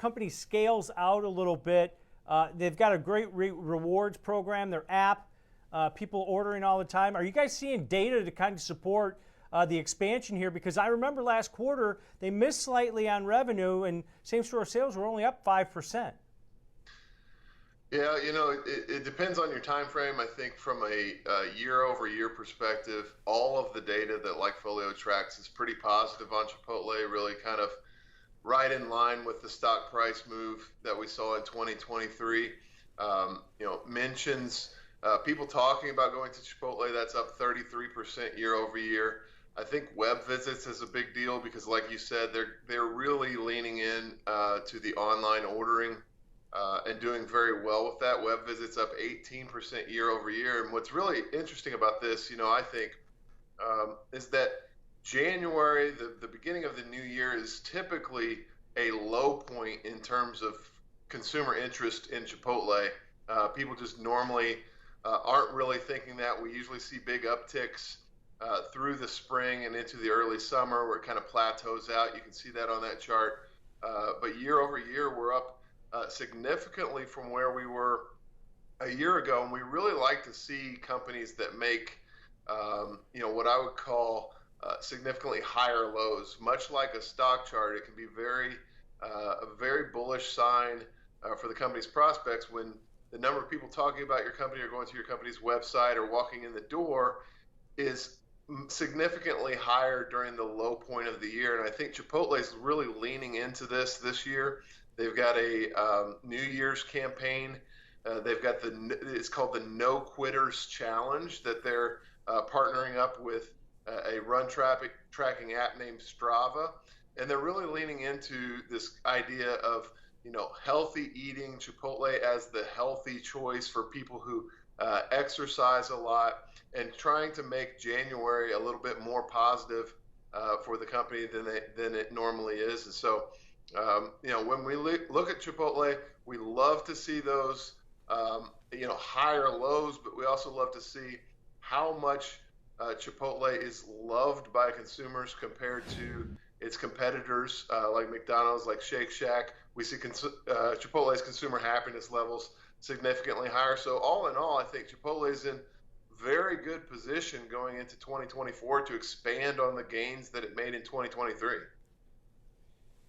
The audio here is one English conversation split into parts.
company scales out a little bit, they've got a great rewards program, their app, people ordering all the time. Are you guys seeing data to kind of support the expansion here? Because I remember last quarter they missed slightly on revenue and same-store sales were only up 5%. Yeah, it depends on your time frame. I think from a year-over-year perspective, all of the data that Likefolio tracks is pretty positive on Chipotle, really kind of right in line with the stock price move that we saw in 2023. Mentions people talking about going to Chipotle, that's up 33% year over year. I think web visits is a big deal because, like you said, they're really leaning in to the online ordering and doing very well with that. Web visits up 18% year over year. And what's really interesting about this, I think, is that January, the beginning of the new year, is typically a low point in terms of consumer interest in Chipotle. People just normally aren't really thinking that. We usually see big upticks through the spring and into the early summer where it kind of plateaus out. You can see that on that chart. But year over year, we're up significantly from where we were a year ago. And we really like to see companies that make, what I would call significantly higher lows. Much like a stock chart, it can be a very bullish sign for the company's prospects when the number of people talking about your company or going to your company's website or walking in the door is significantly higher during the low point of the year. And I think Chipotle is really leaning into this year. They've got a New Year's campaign. They've got it's called the No Quitters Challenge that they're partnering up with a run tracking app named Strava. And they're really leaning into this idea of, healthy eating, Chipotle as the healthy choice for people who exercise a lot, and trying to make January a little bit more positive for the company than it normally is. And so, when we look at Chipotle, we love to see those, higher lows, but we also love to see how much Chipotle is loved by consumers compared to its competitors like McDonald's, like Shake Shack. We see Chipotle's consumer happiness levels significantly higher. So all in all, I think Chipotle is in very good position going into 2024 to expand on the gains that it made in 2023.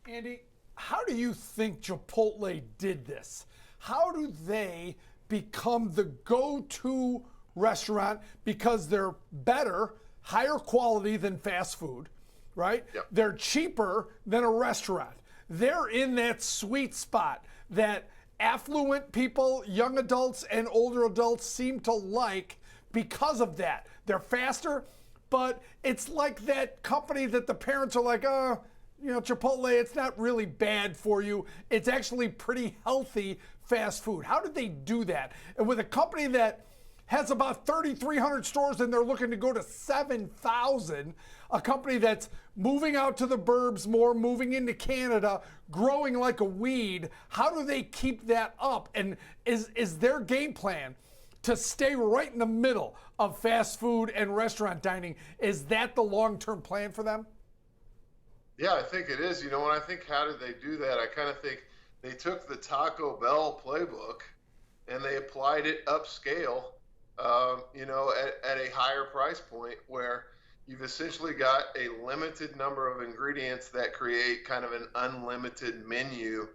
Andy, how do you think Chipotle did this? How do they become the go-to restaurant because they're better, higher quality than fast food, right? Yep. They're cheaper than a restaurant. They're in that sweet spot that affluent people, young adults and older adults seem to like because of that. They're faster, but it's like that company that the parents are like, Chipotle, it's not really bad for you. It's actually pretty healthy fast food. How did they do that? And with a company that has about 3,300 stores and they're looking to go to 7,000, a company that's moving out to the burbs more, moving into Canada, growing like a weed, how do they keep that up? And is their game plan to stay right in the middle of fast food and restaurant dining? Is that the long-term plan for them? Yeah, I think it is. When I think how did they do that, I kind of think they took the Taco Bell playbook and they applied it upscale, at a higher price point where you've essentially got a limited number of ingredients that create kind of an unlimited menu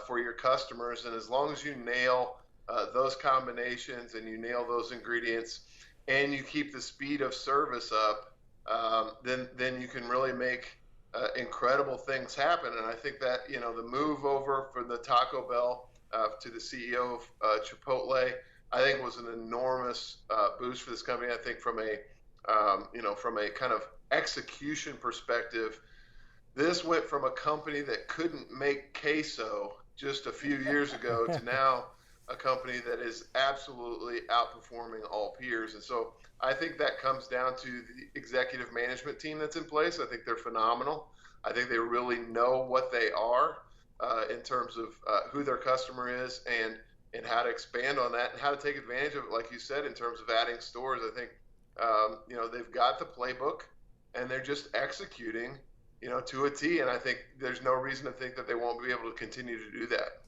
for your customers. And as long as you nail those combinations and you nail those ingredients and you keep the speed of service up, then you can really make incredible things happen. And I think that, the move over from the Taco Bell to the CEO of Chipotle, I think was an enormous boost for this company. I think from a kind of execution perspective, this went from a company that couldn't make queso just a few years ago to now a company that is absolutely outperforming all peers. And so I think that comes down to the executive management team that's in place. I think they're phenomenal. I think they really know what they are in terms of who their customer is and how to expand on that and how to take advantage of it, like you said, in terms of adding stores. I think, they've got the playbook and they're just executing to a T. And I think there's no reason to think that they won't be able to continue to do that.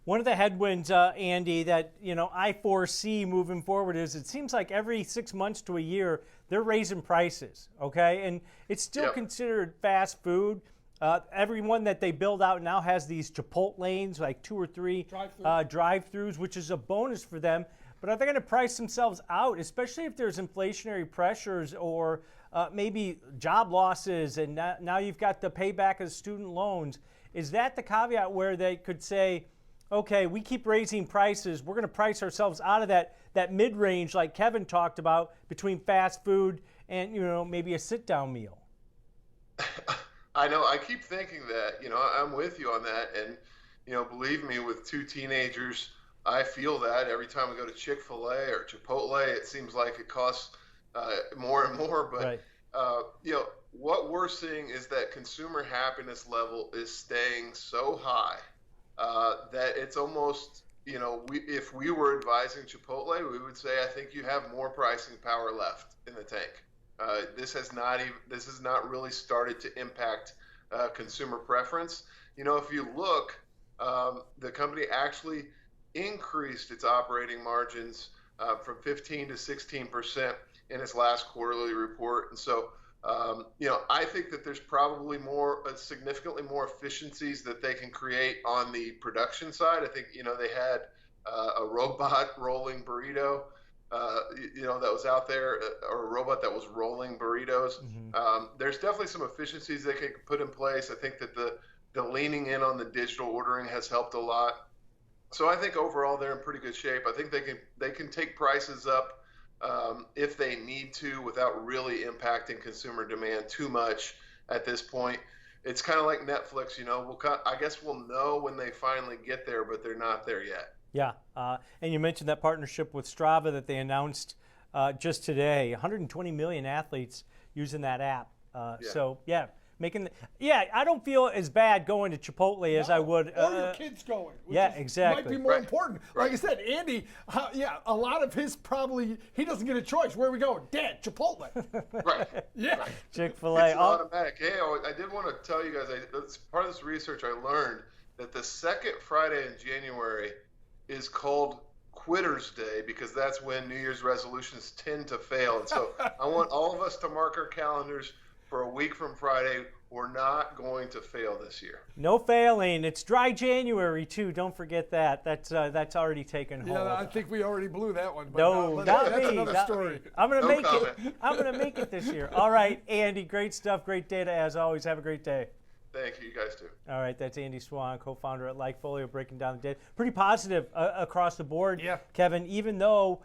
One of the headwinds, Andy, that I foresee moving forward is it seems like every 6 months to a year they're raising prices. Okay, and it's still considered fast food. Everyone that they build out now has these Chipotle lanes, like 2 or 3 drive-throughs, which is a bonus for them. But are they going to price themselves out, especially if there's inflationary pressures or maybe job losses, and now you've got the payback of student loans? Is that the caveat where they could say, okay, we keep raising prices, we're going to price ourselves out of that mid-range like Kevin talked about between fast food and maybe a sit-down meal? I know. I keep thinking that. I'm with you on that, and believe me, with 2 teenagers, I feel that every time we go to Chick-fil-A or Chipotle, it seems like it costs more and more. But what we're seeing is that consumer happiness level is staying so high that it's almost, if we were advising Chipotle, we would say, I think you have more pricing power left in the tank. This has not really started to impact consumer preference. If you look, the company actually increased its operating margins from 15 to 16% in its last quarterly report. And so, I think that there's probably significantly more efficiencies that they can create on the production side. I think, they had a robot rolling burrito, that was out there, or a robot that was rolling burritos. There's definitely some efficiencies they can put in place. I think that the leaning in on the digital ordering has helped a lot. So I think overall they're in pretty good shape. I think they can take prices up if they need to without really impacting consumer demand too much at this point. It's kind of like Netflix, I guess we'll know when they finally get there, but they're not there yet. Yeah, and you mentioned that partnership with Strava that they announced just today. 120 million athletes using that app. So yeah, I don't feel as bad going to Chipotle as I would. Or your kids going. Exactly. Might be more important. Like I said, Andy, a lot of his he doesn't get a choice. Where are we going? Dad, Chipotle. Right. Yeah. Chick-fil-A. It's automatic. Hey, I did want to tell you guys, as part of this research, I learned that the second Friday in January is called Quitter's Day because that's when New Year's resolutions tend to fail. And so I want all of us to mark our calendars for a week from Friday. We're not going to fail this year. No failing. It's dry January too. Don't forget that. That's already taken hold. Yeah, I think we already blew that one. But no, that's me. another story. I'm gonna make it. I'm gonna make it this year. All right, Andy. Great stuff. Great data as always. Have a great day. Thank you. You guys too. All right, that's Andy Swan, co-founder at Likefolio, breaking down the data. Pretty positive across the board, Yeah. Kevin. Even though